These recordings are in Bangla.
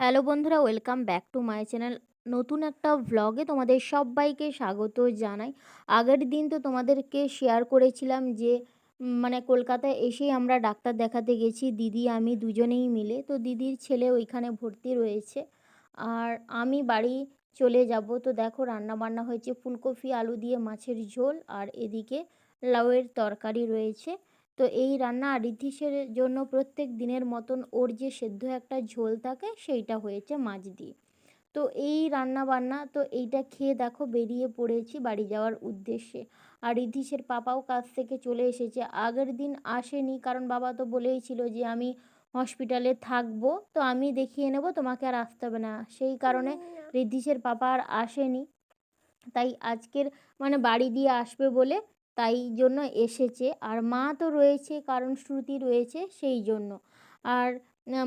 হ্যালো বন্ধুরা, welcome back to my channel. নতুন একটা ভ্লগে তোমাদের সবাইকে স্বাগত জানাই। আগের দিন তো তোমাদেরকে শেয়ার করেছিলাম যে মানে কলকাতায় এসেই আমরা ডাক্তার দেখাতে গেছি, দিদি আমি দুজনেই মিলে। তো দিদির ছেলে ওইখানে ভর্তি রয়েছে, আর আমি বাড়ি চলে যাব। তো দেখো রান্না বান্না হয়েছে, ফুলকপি আলু দিয়ে মাছের ঝোল, আর এদিকে লাউয়ের তরকারি রয়েছে। তো এই রান্না ঋদ্ধিসের জন্য প্রত্যেক দিনের মতন ওর যে সেদ্ধ একটা ঝোল থাকে সেইটা হয়েছে মাছ দিয়ে। তো এই রান্না বান্না তো এইটা খেয়ে দেখো বেরিয়ে পড়েছি বাড়ি যাওয়ার উদ্দেশ্যে। আর ঋদ্ধিসের পাপাও কাজ থেকে চলে এসেছে, আগের দিন আসেনি কারণ বাবা তো বলেই ছিল যে আমি হসপিটালে থাকবো, তো আমি দেখিয়ে নেব, তোমাকে আর আসতে হবে না। সেই কারণে ঋদ্ধিসের পাপা আর আসেনি, তাই আজকের মানে বাড়ি দিয়ে আসবে বলে তাই জন্য এসেছে। আর মা তো রয়েছে কারণ শ্রুতি রয়েছে সেই জন্য। আর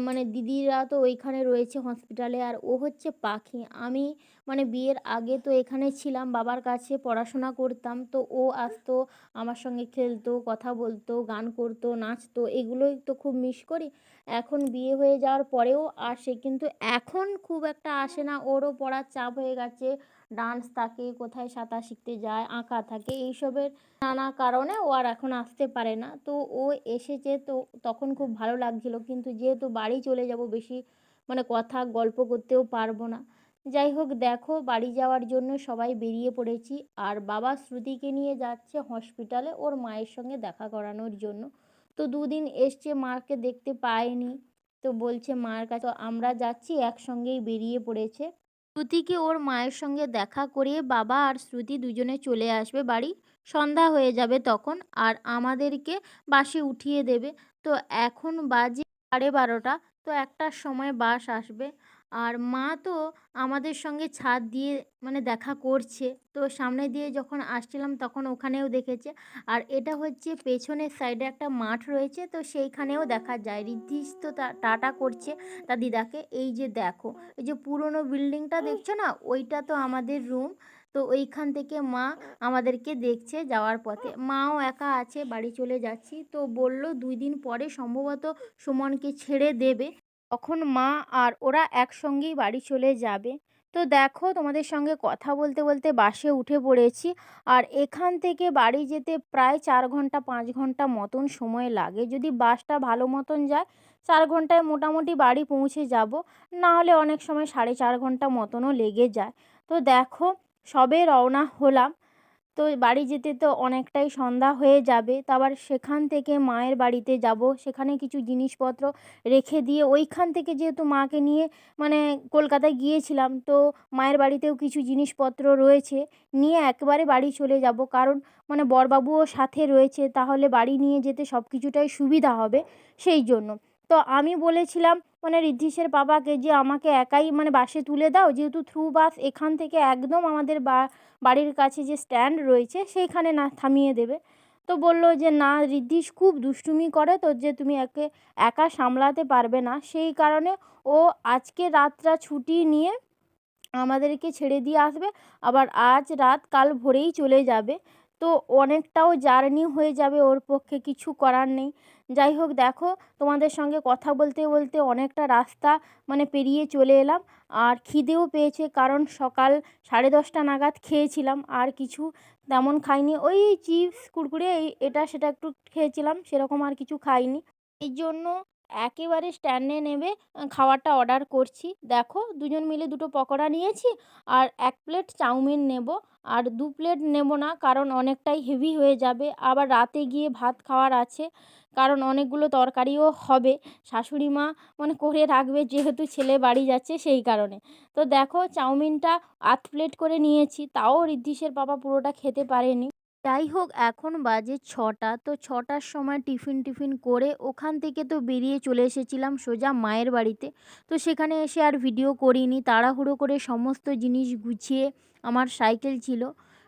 মানে দিদিরা তো ওইখানে রয়েছে হসপিটালে। আর ও হচ্ছে পাখি। আমি মানে বিয়ের আগে তো এখানে ছিলাম, বাবার কাছে পড়াশোনা করতাম, তো ও আসতো, আমার সঙ্গে খেলতো, কথা বলতো, গান করতো, নাচতো, এগুলোই তো খুব মিস করি। এখন বিয়ে হয়ে যাওয়ার পরেও আসে, কিন্তু এখন খুব একটা আসে না, ওরও পড়ার চাপ হয়ে গেছে, ডান্স থাকে, কোথায় সাঁতার শিখতে যায়, আঁকা থাকে, এইসবের নানা কারণে ও আর এখন আসতে পারে না। তো ও এসেছে, তো তখন খুব ভালো লাগছিল, কিন্তু যেহেতু বাড়ি চলে যাব বেশি মানে কথা গল্প করতেও পারবো না। যাই হোক, দেখো বাড়ি যাওয়ার জন্য সবাই বেরিয়ে পড়েছি। আর বাবা শ্রুতিকে নিয়ে যাচ্ছে হসপিটালে ওর মায়ের সঙ্গে দেখা করানোর জন্য। তো দুদিন এসছে, মাকে দেখতে পায়নি, তো বলছে মার কাছে। তো আমরা যাচ্ছি, একসঙ্গেই বেরিয়ে পড়েছে। শ্রুতিকে ওর মায়ের সঙ্গে দেখা করিয়ে বাবা আর শ্রুতি দুজনে চলে আসবে বাড়ি। সন্ধ্যা হয়ে যাবে তখন, আর আমাদেরকে বাসে উঠিয়ে দেবে। তো এখন বাজে 12:30। তো একটার সময় বাস আসবে। আর মা তো আমাদের সঙ্গে ছাদ দিয়ে মানে দেখা করছে, তো সামনে দিয়ে যখন আসছিলাম তখন ওখানেও দেখেছে। আর এটা হচ্ছে পেছনের সাইডে একটা মাঠ রয়েছে, তো সেইখানেও দেখা যায়। ঋদ্ধিস তো টাটা করছে তার দিদাকে। এই যে দেখো, এই যে পুরনো বিল্ডিংটা দেখছো না, ওইটা তো আমাদের রুম। তো ওইখান থেকে মা আমাদেরকে দেখছে যাওয়ার পথে। মাও একা আছে, বাড়ি চলে যাচ্ছি। তো বলল 2 দিন পরে সম্ভবত সুমনকে ছেড়ে দেবে, তখন মা আর ওরা একসঙ্গেই বাড়ি চলে যাবে। তো দেখো তোমাদের সঙ্গে কথা বলতে বলতে বাসে উঠে পড়েছি। আর এখান থেকে বাড়ি যেতে প্রায় 4 ঘন্টা 5 ঘন্টা মতন সময় লাগে, যদি বাসটা ভালো মতন যায় 4 ঘন্টায় মোটামুটি বাড়ি পৌঁছে যাব। না হলে অনেক সময় 4.5 ঘন্টা মতনও লেগে যায়। তো দেখো সবে রওনা হলাম। তো বাড়ি যেতে তো অনেকটাই সন্ধ্যা হয়ে যাবে। তো আবার সেখান থেকে মায়ের বাড়িতে যাব, সেখানে কিছু জিনিসপত্র রেখে দিয়ে ওইখান থেকে যেহেতু মাকে নিয়ে মানে কলকাতায় গিয়েছিলাম, তো মায়ের বাড়িতেও কিছু জিনিসপত্র রয়েছে, নিয়ে একেবারে বাড়ি চলে যাব। কারণ মানে বড়বাবুও সাথে রয়েছে, তাহলে বাড়ি নিয়ে যেতে সব কিছুটাই সুবিধা হবে সেই জন্য। তো আমি বলেছিলাম মানে ঋদ্ধিসের বাবাকে যে আমাকে একাই মানে বাসে তুলে দাও, যেহেতু থ্রু বাস এখান থেকে একদম আমাদের বাড়ির কাছে যে স্ট্যান্ড রয়েছে সেইখানে না থামিয়ে দেবে। তো বলল যে না, ঋদ্ধিস খুব দুষ্টুমি করে, তো যে তুমি একে একা সামলাতে পারবে না, সেই কারণে ও আজকে রাতটা ছুটি নিয়ে আমাদেরকে ছেড়ে দিয়ে আসবে। আবার আজ রাত কাল ভোরেই চলে যাবে। তো অনেকটাও জার্নি হয়ে যাবে, ওর পক্ষে কিছু করার নেই। যাই হোক, দেখো তোমাদের সঙ্গে কথা বলতে বলতে অনেকটা রাস্তা মানে পেরিয়ে চলে এলাম। আর খিদেও পেয়েছে, কারণ সকাল 10:30 নাগাদ খেয়েছিলাম, আর কিছু তেমন খাইনি। ওই চিপস কুরকুরে এটা সেটা একটু খেয়েছিলাম, সেরকম আর কিছু খাইনি। এই জন্য একেবারে স্ট্যান্ডে নেমে খাবারটা অর্ডার করছি। দেখো দুজন মিলে দুটো পকোড়া নিয়েছি, আর 1 প্লেট চাউমিন নেব। আর 2 প্লেট নেব না, কারণ অনেকটাই হেভি হয়ে যাবে, আবার রাতে গিয়ে ভাত খাওয়ার আছে, কারণ অনেকগুলো তরকারিও হবে। শাশুড়ি মা মানে করে রাখবে, যেহেতু ছেলে বাড়ি যাচ্ছে সেই কারণে। তো দেখো চাউমিনটা 1/2 প্লেট করে নিয়েছি, তাও ঋদ্ধিসের বাবা পুরোটা খেতে পারেনি। যাই হোক, এখন বাজে 6টা। তো 6টার সময় টিফিন করে ওখান থেকে তো বেরিয়ে চলে এসেছিলাম সোজা মায়ের বাড়িতে। তো সেখানে এসে আর ভিডিও করিনি, তাড়াহুড়ো করে সমস্ত জিনিস গুছিয়ে, আমার সাইকেল ছিল,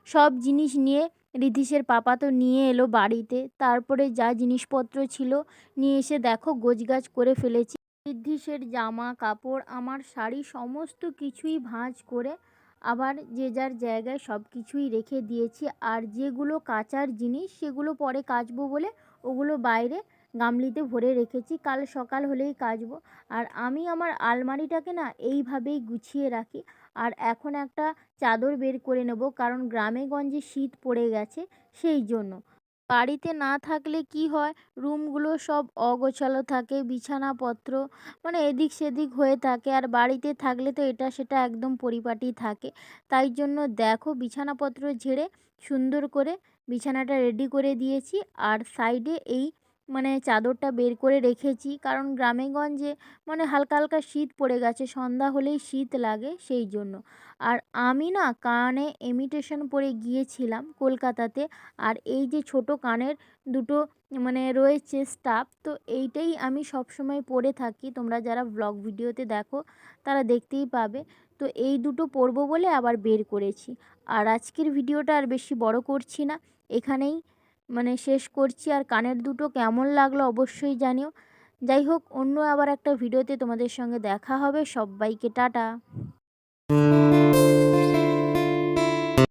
সব জিনিস নিয়ে ঋদ্ধিসের পাপা তো নিয়ে এলো বাড়িতে। তারপরে যা জিনিসপত্র ছিল নিয়ে এসে দেখো গোছগাছ করে ফেলেছি। ঋদ্ধিসের জামা কাপড়, আমার শাড়ি, সমস্ত কিছুই ভাঁজ করে আবার যে যার জায়গায় সব কিছুই রেখে দিয়েছি। আর যেগুলো কাচার জিনিস সেগুলো পরে কাচবো বলে ওগুলো বাইরে গামলিতে ভরে রেখেছি, কাল সকাল হলেই কাচবো। আর আমি আমার আলমারিটাকে না এইভাবেই গুছিয়ে রাখি। আর এখন একটা চাদর বের করে নেব, কারণ গ্রামে গঞ্জে শীত পড়ে গেছে সেই জন্য। বাড়িতে না থাকলে কি হয়, রুমগুলো সব অগোছালো থাকে, বিছানাপত্র মানে এদিক সেদিক হয়ে থাকে। আর বাড়িতে থাকলে তো এটা সেটা একদম পরিপাটি থাকে। তাই জন্য দেখো বিছানাপত্র ঝেড়ে সুন্দর করে বিছানাটা রেডি করে দিয়েছি। আর সাইডে এই মানে চাদরটা বের করে রেখেছি, কারণ গ্রামে গঞ্জে মানে হালকা হালকা শীত পড়ে গেছে, সন্ধ্যা হলেই শীত লাগে সেই জন্য। আর আমি না কানে ইমিটেশন পরে গিয়েছিলাম কলকাতাতে। আর এই যে ছোট কানের দুটো মানে রয়েছে স্টাফ, তো এইটাই আমি সবসময় পরে থাকি। তোমরা যারা ব্লগ ভিডিওতে দেখো তারা দেখতেই পাবে। তো এই দুটো পরবো বলে আবার বের করেছি। আর আজকের ভিডিওটা আর বেশি বড় করছি না, এখানেই মানে শেষ করছি। আর কানের দুটো কেমন লাগলো অবশ্যই জানিও। যাই হোক, অন্য আবার একটা ভিডিওতে তোমাদের সঙ্গে দেখা হবে। সব্বাইকে টাটা।